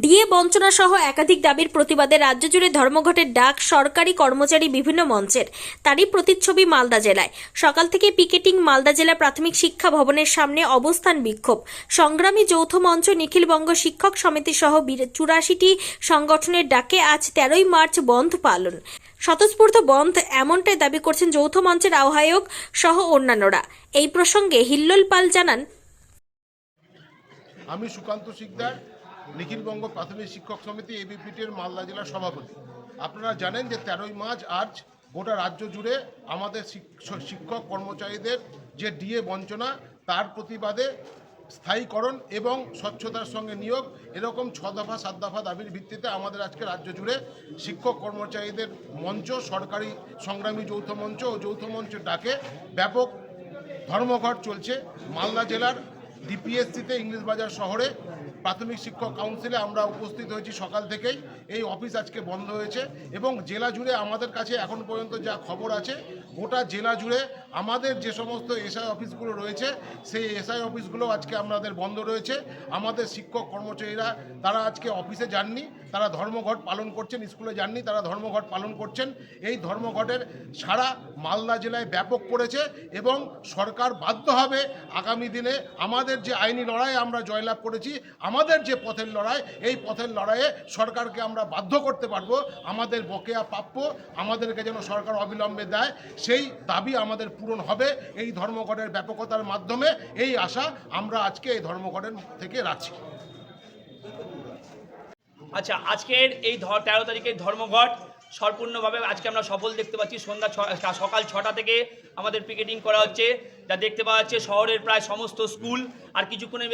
DA বঞ্চনা সহ একাধিক দাবির প্রতিবাদে রাজ্য জুড়ে ধর্মঘটের ডাক সরকারি কর্মচারী বিভিন্ন মঞ্চের। তারই প্রতিচ্ছবি মালদা জেলায়। সকাল থেকে পিকেটিং, মালদা জেলা প্রাথমিক শিক্ষা ভবনের সামনে অবস্থান বিক্ষোভ। সংগ্রামী যৌথ মঞ্চ, নিখিলবঙ্গ শিক্ষক সমিতি সহ 84টি সংগঠনের ডাকে আজ 13ই মার্চ বন্ধ পালন। স্বতঃস্ফূর্ত বন্ধ এমনটাই দাবি করছেন যৌথ মঞ্চের আহ্বায়ক সহ অন্যান্যরা। এই প্রসঙ্গে হিল্লোল পাল জানান, আমি সুকান্ত শিকদার, নিখিলবঙ্গ প্রাথমিক শিক্ষক সমিতি এবিপিটির মালদা জেলার সভাপতি। আপনারা জানেন যে 13ই মার্চ আজ গোটা রাজ্য জুড়ে আমাদের শিক্ষক কর্মচারীদের যে ডিএ বঞ্চনা তার প্রতিবাদে স্থায়ীকরণ এবং স্বচ্ছতার সঙ্গে নিয়োগ, এরকম 6 দফা 7 দফা দাবির ভিত্তিতে আমাদের আজকে রাজ্য জুড়ে শিক্ষক কর্মচারীদের মঞ্চ, সরকারি সংগ্রামী যৌথ মঞ্চ ও যৌথ মঞ্চের ডাকে ব্যাপক ধর্মঘট চলছে। মালদা জেলার ডিপিএসসিতে ইংলিশ বাজার শহরে প্রাথমিক শিক্ষক কাউন্সিলে আমরা উপস্থিত হয়েছি সকাল থেকেই। এই অফিস আজকে বন্ধ হয়েছে এবং জেলা জুড়ে আমাদের কাছে এখন পর্যন্ত যা খবর আছে, গোটা জেলা জুড়ে আমাদের যে সমস্ত এসআই অফিসগুলো রয়েছে সেই এসআই অফিসগুলো আজকে আমাদের বন্ধ রয়েছে। আমাদের শিক্ষক কর্মচারীরা তারা আজকে অফিসে যাননি, তারা ধর্মঘট পালন করছেন। স্কুলে যাননি, তারা ধর্মঘট পালন করছেন। এই ধর্মঘটের সারা মালদা জেলায় ব্যাপক পড়েছে এবং সরকার বাধ্য হবে আগামী দিনে আমাদের যে আইনি লড়াই আমরা জয়লাভ করেছি, আমাদের যে পথের লড়াই, এই পথের লড়াইয়ে সরকারকে আমরা বাধ্য করতে পারবো আমাদের বকেয়া প্রাপ্য আমাদেরকে যেন সরকার অবিলম্বে দেয়। সেই দাবি আমাদের পূরণ হবে এই ধর্মঘটের ব্যাপকতার মাধ্যমে। এই আশা আমরা আজকে এই ধর্মঘটের থেকে রাখছি। আচ্ছা, আজকের এই 13 তারিখের ধর্মঘট সম্পূর্ণভাবে আজকে আমরা সফল দেখতে পাচ্ছি। সকাল 6টা থেকে আমাদের পিকেটিং করা হচ্ছে। যা দেখতে পাওয়া যাচ্ছে শহরের প্রায় সমস্ত স্কুল, আর কিছুক্ষণে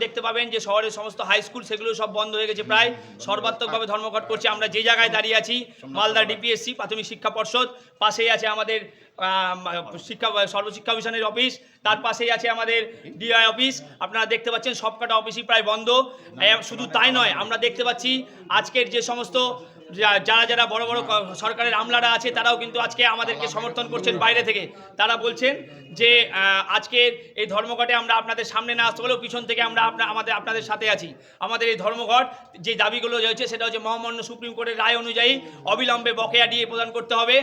দেখতে পাবেন যে শহরের সমস্ত হাই স্কুল সেগুলো সব বন্ধ হয়ে গেছে। প্রায় সর্বাত্মকভাবে ধর্মঘট করছে। আমরা যে জায়গায় দাঁড়িয়ে আছি, মালদা ডিপিএসসি প্রাথমিক শিক্ষা পর্ষদ, পাশেই আছে আমাদের সর্বশিক্ষা মিশনের অফিস, তার পাশেই আছে আমাদের ডিআই অফিস। আপনারা দেখতে পাচ্ছেন সবকটা অফিসই প্রায় বন্ধ। শুধু তাই নয়, আমরা দেখতে পাচ্ছি আজকের যে সমস্ত যারা বড় বড় সরকারের আমলারা আছে তারাও কিন্তু আজকে আমাদেরকে সমর্থন করছেন বাইরে থেকে। তারা বলছেন যে আজকের এই ধর্মঘটে আমরা আপনাদের সামনে না আসতে হলেও পিছন থেকে আমরা আপনাদের সাথে আছি। আমাদের এই ধর্মঘট যে দাবিগুলো রয়েছে সেটা হচ্ছে মহামান্য সুপ্রিম কোর্টের রায় অনুযায়ী অবিলম্বে বকেয়া ডিএ প্রদান করতে হবে।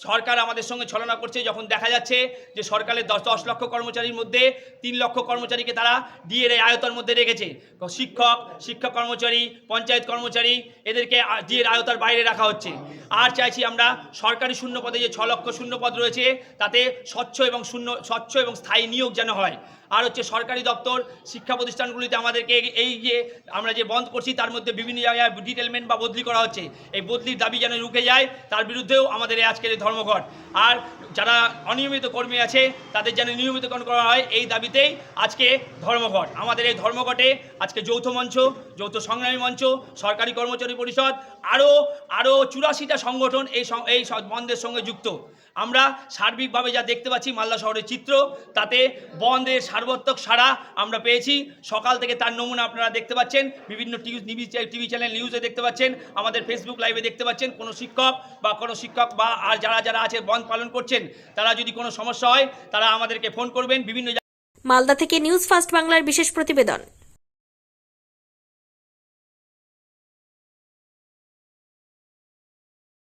সরকার আমাদের সঙ্গে ছলনা করছে যখন দেখা যাচ্ছে যে সরকারের 10 লক্ষ কর্মচারীর মধ্যে 3 লক্ষ কর্মচারীকে তারা ডিএর এই আয়তার মধ্যে রেখেছে। শিক্ষক কর্মচারী, পঞ্চায়েত কর্মচারী, এদেরকে ডিএর আয়তার বাইরে রাখা হচ্ছে। আর চাইছি আমরা সরকারি শূন্য পদে যে 6 লক্ষ শূন্য পদ রয়েছে তাতে স্বচ্ছ এবং স্থায়ী নিয়োগ যেন হয়। আর হচ্ছে সরকারি দপ্তর, শিক্ষা প্রতিষ্ঠানগুলিতে আমাদেরকে এই যে আমরা যে বন্ধ করছি তার মধ্যে বিভিন্ন জায়গায় ডিটেলমেন্ট বা বদলি করা হচ্ছে। এই বদলির দাবি যেন রুখে যায়, তার বিরুদ্ধেও আমাদের আজকের এই ধর্মঘট। আর যারা অনিয়মিত কর্মী আছে তাদের যেন নিয়মিতকরণ করা হয়, এই দাবিতেই আজকে ধর্মঘট। আমাদের এই ধর্মঘটে আজকে যৌথ মঞ্চ, যৌথ সংগ্রামী মঞ্চ, সরকারি কর্মচারী পরিষদ, আরও 84টা সংগঠন এই বন্ধের সঙ্গে যুক্ত। আমরা সার্বিকভাবে যা দেখতে পাচ্ছি মালদা শহরের চিত্র, তাতে বন্ধের সার্বত্রিক সাড়া আমরা পেয়েছি। সকাল থেকে তার নমুনা আপনারা দেখতে পাচ্ছেন, বিভিন্ন টিভি চ্যানেল নিউজে দেখতে পাচ্ছেন, আমাদের ফেসবুক লাইভে দেখতে পাচ্ছেন। কোনো শিক্ষক বা আর যারা আছে বন্ধ পালন করছেন, তারা যদি কোনো সমস্যা হয় তারা আমাদেরকে ফোন করবেন। মালদা থেকে নিউজ ফার্স্ট বাংলার বিশেষ প্রতিবেদন।